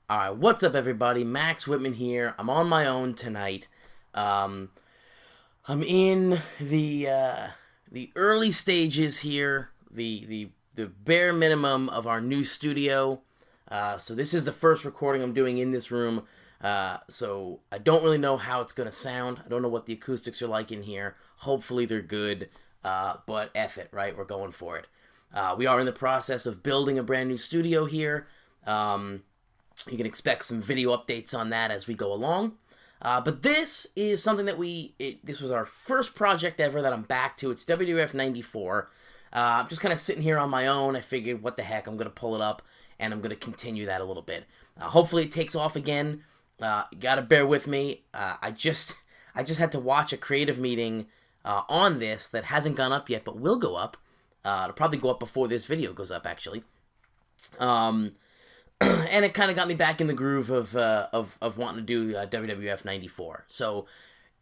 Alright, what's up everybody? Max Whitman here. I'm on my own tonight. I'm in the early stages here, the bare minimum of our new studio. So this is the first recording I'm doing in this room. So I don't really know how it's gonna sound. I don't know what the acoustics are like in here. Hopefully they're good. But F it, right? We're going for it. We are in the process of building a brand new studio here. You can expect some video updates on that as we go along. But this is something that this was our first project ever that I'm back to. It's WWF 94. I'm just kind of sitting here on my own. I figured, what the heck, I'm going to pull it up, and I'm going to continue that a little bit. Hopefully it takes off again. You got to bear with me. I just had to watch a creative meeting on this that hasn't gone up yet, but will go up. It'll probably go up before this video goes up, actually. And it kind of got me back in the groove of wanting to do WWF 94. So,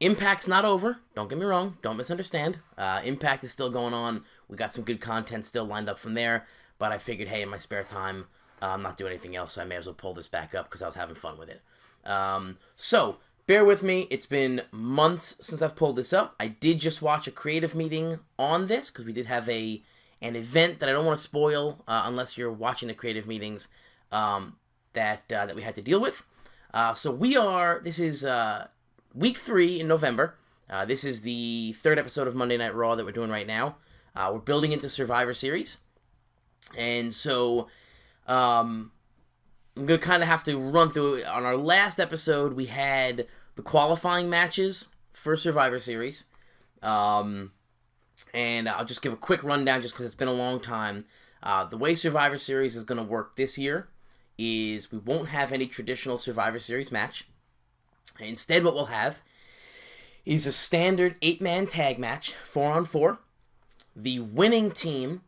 Impact's not over. Don't get me wrong. Don't misunderstand. Impact is still going on. We got some good content still lined up from there. But I figured, hey, in my spare time, I'm not doing anything else, so I may as well pull this back up because I was having fun with it. So, bear with me. It's been months since I've pulled this up. I did just watch a creative meeting on this because we did have an event that I don't want to spoil unless you're watching the creative meetings. That we had to deal with. This is week 3 in November. This is the third episode of Monday Night Raw that we're doing right now. We're building into Survivor Series. And so, I'm going to kind of have to run through it. On our last episode, we had the qualifying matches for Survivor Series. And I'll just give a quick rundown just because it's been a long time. The way Survivor Series is going to work this year is we won't have any traditional Survivor Series match. Instead, what we'll have is a standard 8-man tag match, 4-on-4. The winning team,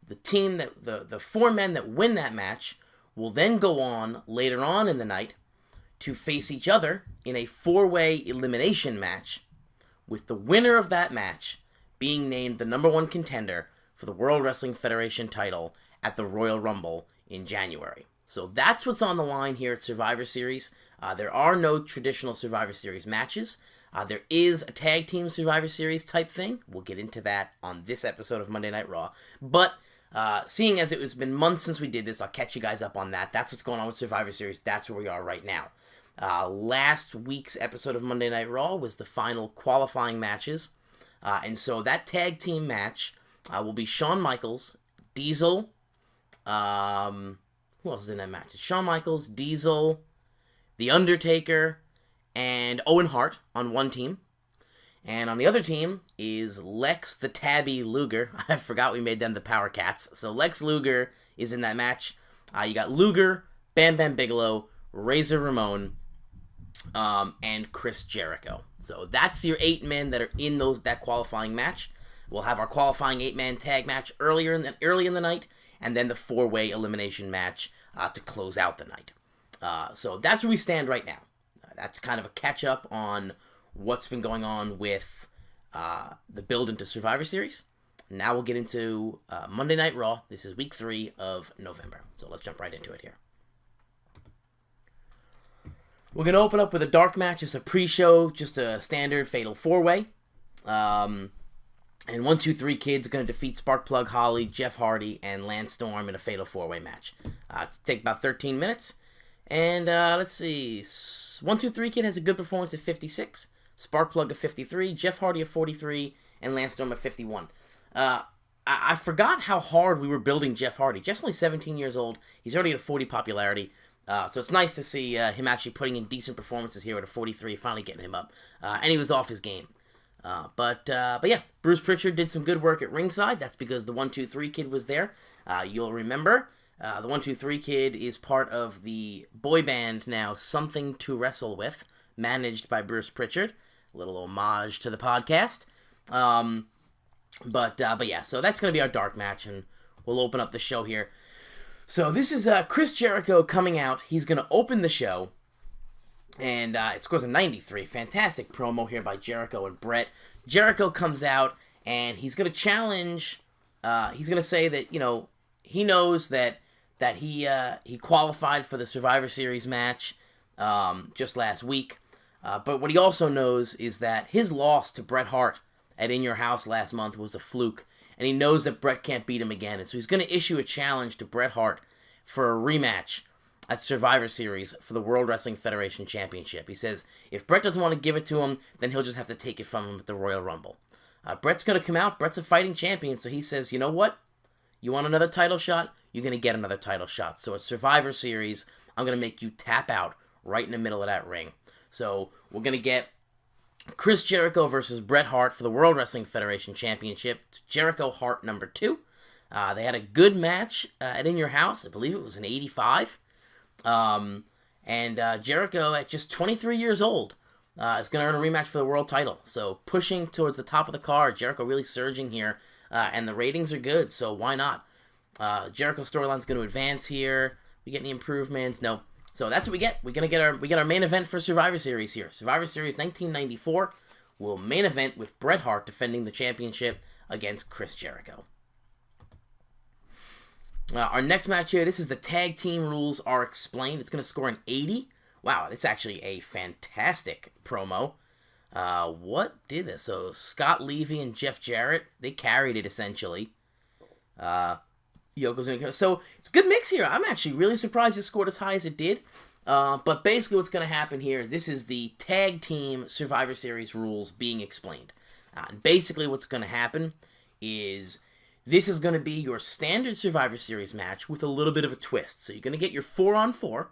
the 4 men that win that match, will then go on later on in the night to face each other in a 4-way elimination match, with the winner of that match being named the number 1 contender for the World Wrestling Federation title at the Royal Rumble in January. So that's what's on the line here at Survivor Series. There are no traditional Survivor Series matches. There is a tag team Survivor Series type thing. We'll get into that on this episode of Monday Night Raw. But seeing as it's been months since we did this, I'll catch you guys up on that. That's what's going on with Survivor Series. That's where we are right now. Last week's episode of Monday Night Raw was the final qualifying matches. And so that tag team match will be Shawn Michaels, Diesel, who else is in that match? It's Shawn Michaels, Diesel, The Undertaker, and Owen Hart on one team. And on the other team is Lex the Tabby Luger. I forgot we made them the Power Cats. So Lex Luger is in that match. You got Luger, Bam Bam Bigelow, Razor Ramon, and Chris Jericho. So that's your 8 men that are in that qualifying match. We'll have our qualifying 8-man tag match early in the night, and then the 4-way elimination match to close out the night. So that's where we stand right now. That's kind of a catch-up on what's been going on with the build into Survivor Series. Now we'll get into Monday Night Raw. This is week 3 of November. So let's jump right into it here. We're going to open up with a dark match. It's a pre-show, just a standard fatal 4-way. And 1, 2, 3 Kid's going to defeat Sparkplug Holly, Jeff Hardy, and Lance Storm in a fatal 4-way match. Take about 13 minutes. And let's see. 1, 2, 3 Kid has a good performance at 56. Sparkplug at 53. Jeff Hardy at 43. And Lance Storm at 51. I forgot how hard we were building Jeff Hardy. Jeff's only 17 years old. He's already at a 40 popularity. So it's nice to see him actually putting in decent performances here at a 43, finally getting him up. And he was off his game. But yeah, Bruce Pritchard did some good work at ringside. That's because the 1, 2, 3 Kid was there. You'll remember, the 1, 2, 3 Kid is part of the boy band now, Something to Wrestle With, managed by Bruce Pritchard. A little homage to the podcast. But yeah, so that's going to be our dark match, and we'll open up the show here. So this is Chris Jericho coming out. He's going to open the show. And it scores a 93. Fantastic promo here by Jericho and Brett. Jericho comes out, and he's going to challenge. He's going to say that, he knows that that he qualified for the Survivor Series match just last week. But what he also knows is that his loss to Bret Hart at In Your House last month was a fluke, and he knows that Bret can't beat him again, and so he's going to issue a challenge to Bret Hart for a rematch at Survivor Series for the World Wrestling Federation Championship. He says if Bret doesn't want to give it to him, then he'll just have to take it from him at the Royal Rumble. Bret's going to come out. Bret's a fighting champion, so he says, you know what? You want another title shot? You're going to get another title shot. So at Survivor Series, I'm going to make you tap out right in the middle of that ring. So we're going to get Chris Jericho versus Bret Hart for the World Wrestling Federation Championship. Jericho Hart number 2. They had a good match at In Your House. I believe it was in '85. Jericho, at just 23 years old, is going to earn a rematch for the world title. So pushing towards the top of the card. Jericho really surging here. And the ratings are good, so why not? Jericho storyline's going to advance here. We get any improvements? No. So that's what we get. We get our main event for Survivor Series here. Survivor Series 1994 will main event with Bret Hart defending the championship against Chris Jericho. Our next match here, this is the Tag Team Rules Are Explained. It's going to score an 80. Wow, it's actually a fantastic promo. What did this? So Scott Levy and Jeff Jarrett, they carried it essentially. Yokozuna. So it's a good mix here. I'm actually really surprised it scored as high as it did. But basically what's going to happen here, this is the Tag Team Survivor Series rules being explained. Basically what's going to happen is this is going to be your standard Survivor Series match with a little bit of a twist. So you're going to get your 4-on-4.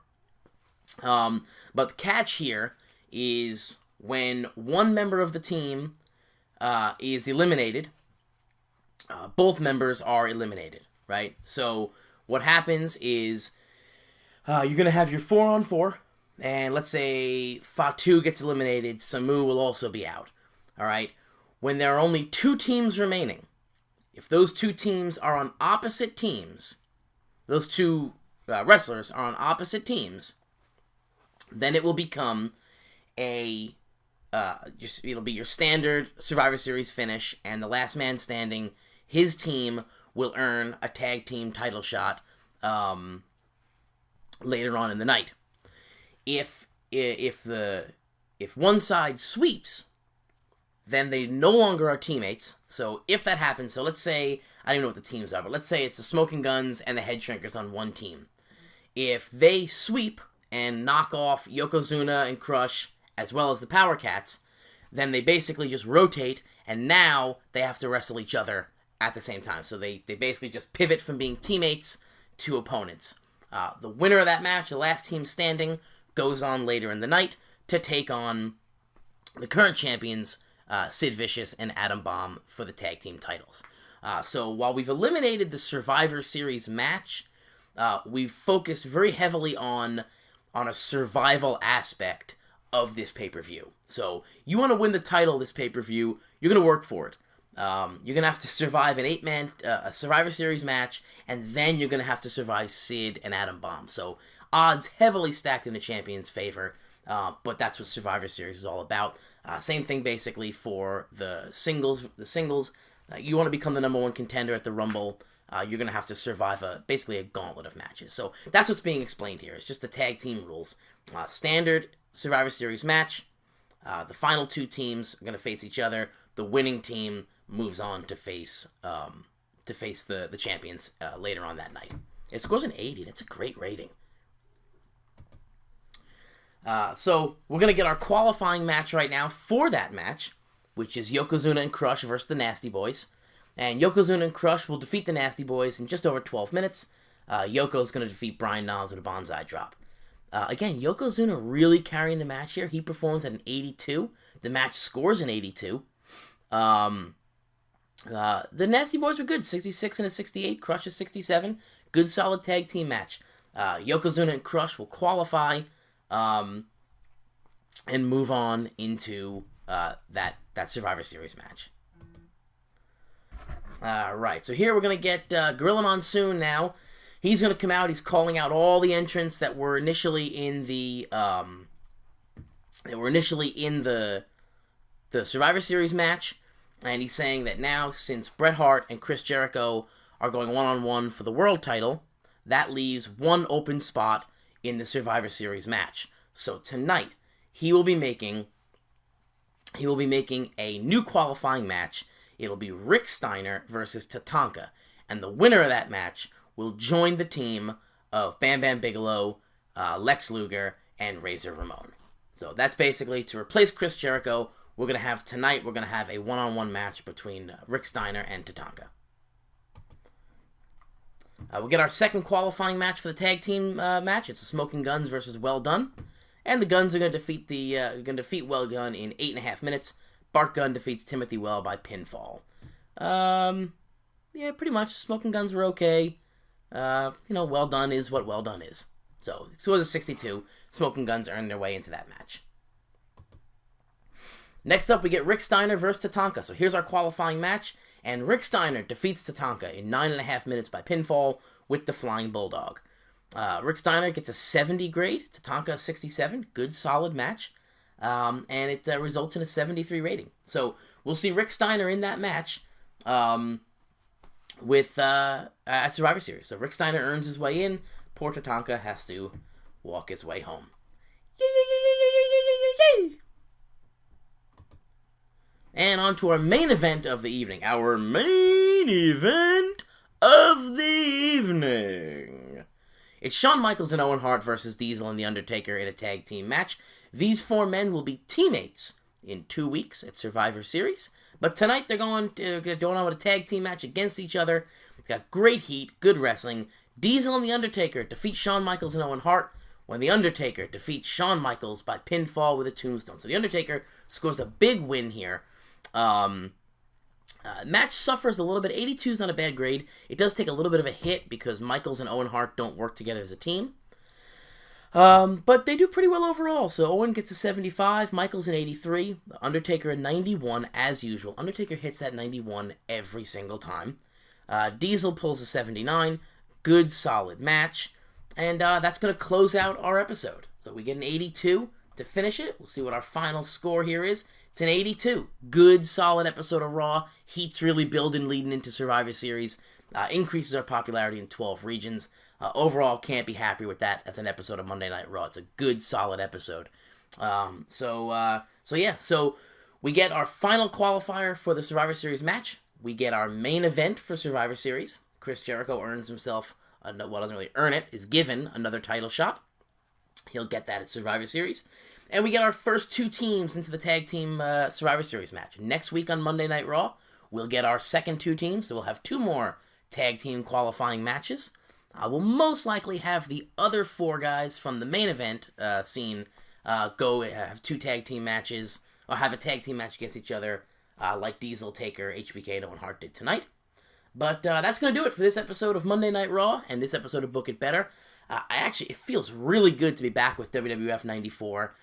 But the catch here is when one member of the team is eliminated, both members are eliminated, right? So what happens is you're going to have your 4-on-4, and let's say Fatu gets eliminated, Samu will also be out, all right? When there are only 2 teams remaining, if those 2 teams are on opposite teams, those 2 wrestlers are on opposite teams, then it will become it'll be your standard Survivor Series finish, and the last man standing, his team will earn a tag team title shot later on in the night. If one side sweeps, then they no longer are teammates. So if that happens, so let's say, I don't even know what the teams are, but let's say it's the Smoking Guns and the Head Shrinkers on one team. If they sweep and knock off Yokozuna and Crush, as well as the Power Cats, then they basically just rotate, and now they have to wrestle each other at the same time. So they basically just pivot from being teammates to opponents. The winner of that match, the last team standing, goes on later in the night to take on the current champions, Sid Vicious and Adam Bomb, for the tag team titles. So while we've eliminated the Survivor Series match, we've focused very heavily on a survival aspect of this pay-per-view. So you want to win the title of this pay-per-view, you're going to work for it. You're going to have to survive an 8-man a Survivor Series match, and then you're going to have to survive Sid and Adam Bomb. So odds heavily stacked in the champion's favor, but that's what Survivor Series is all about. Same thing basically for the singles. You want to become the number 1 contender at the Rumble, you're going to have to survive basically a gauntlet of matches. So that's what's being explained here. It's just the tag team rules. Standard Survivor Series match. The final 2 teams are going to face each other. The winning team moves on to face the champions later on that night. It scores an 80. That's a great rating. So we're going to get our qualifying match right now for that match, which is Yokozuna and Crush versus the Nasty Boys. And Yokozuna and Crush will defeat the Nasty Boys in just over 12 minutes. Yoko's going to defeat Brian Knobbs with a Banzai drop. Again, Yokozuna really carrying the match here. He performs at an 82. The match scores an 82. The Nasty Boys were good. 66 and a 68. Crush is 67. Good solid tag team match. Yokozuna and Crush will qualify and move on into that Survivor Series match. Right, so here we're going to get Gorilla Monsoon now. He's going to come out. He's calling out all the entrants that were initially in the Survivor Series match, and he's saying that now, since Bret Hart and Chris Jericho are going one-on-one for the world title, that leaves one open spot in the Survivor Series match. So tonight, he will be making a new qualifying match. It'll be Rick Steiner versus Tatanka, and the winner of that match will join the team of Bam Bam Bigelow, Lex Luger, and Razor Ramon. So that's basically to replace Chris Jericho. We're going to have a one-on-one match between Rick Steiner and Tatanka. We'll get our second qualifying match for the tag team match. It's the Smoking Guns versus Well Done. And the Guns are going to defeat Well Gunn in 8.5 minutes. Bart Gunn defeats Timothy Well by pinfall. Yeah, pretty much. Smoking Guns were okay. Well Done is what Well Done is. So it was a 62. Smoking Guns earned their way into that match. Next up, we get Rick Steiner versus Tatanka. So here's our qualifying match. And Rick Steiner defeats Tatanka in 9.5 minutes by pinfall with the Flying Bulldog. Rick Steiner gets a 70 grade, Tatanka a 67. Good, solid match. And it results in a 73 rating. So we'll see Rick Steiner in that match with at Survivor Series. So Rick Steiner earns his way in. Poor Tatanka has to walk his way home. Yay! And on to our main event of the evening. Our main event of the evening. It's Shawn Michaels and Owen Hart versus Diesel and The Undertaker in a tag team match. These four men will be teammates in 2 weeks at Survivor Series. But tonight they're going on with a tag team match against each other. It's got great heat, good wrestling. Diesel and The Undertaker defeat Shawn Michaels and Owen Hart when The Undertaker defeats Shawn Michaels by pinfall with a tombstone. So The Undertaker scores a big win here. Match suffers a little bit. 82 is not a bad grade. It does take a little bit of a hit because Michaels and Owen Hart don't work together as a team. But they do pretty well overall. So Owen gets a 75, Michaels an 83, The Undertaker a 91 as usual. Undertaker hits that 91 every single time. Diesel pulls a 79. Good, solid match. And that's going to close out our episode. So we get an 82 to finish it. We'll see what our final score here is. It's an 82. Good, solid episode of Raw. Heat's really building, leading into Survivor Series. Increases our popularity in 12 regions. Overall, can't be happy with that as an episode of Monday Night Raw. It's a good, solid episode. So we get our final qualifier for the Survivor Series match. We get our main event for Survivor Series. Chris Jericho earns himself, doesn't really earn it, is given another title shot. He'll get that at Survivor Series. And we get our first two teams into the tag team Survivor Series match. Next week on Monday Night Raw, we'll get our second two teams. So we'll have two more tag team qualifying matches. We'll most likely have the other four guys from the main event scene go have two tag team matches, or have a tag team match against each other, like Diesel, Taker, HBK, and Owen Hart did tonight. But that's going to do it for this episode of Monday Night Raw and this episode of Book It Better. It feels really good to be back with WWF 94.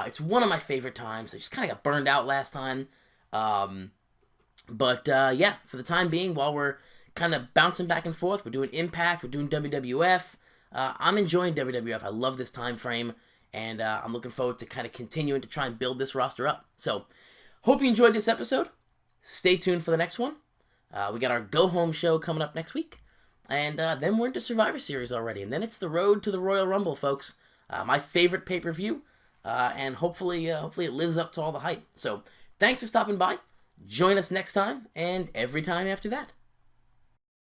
It's one of my favorite times. I just kind of got burned out last time. But for the time being, while we're kind of bouncing back and forth, we're doing Impact, we're doing WWF. I'm enjoying WWF. I love this time frame, and I'm looking forward to kind of continuing to try and build this roster up. So, hope you enjoyed this episode. Stay tuned for the next one. We got our Go Home show coming up next week. And then we're into Survivor Series already. And then it's the road to the Royal Rumble, folks. My favorite pay-per-view. And hopefully it lives up to all the hype. So, thanks for stopping by. Join us next time, and every time after that.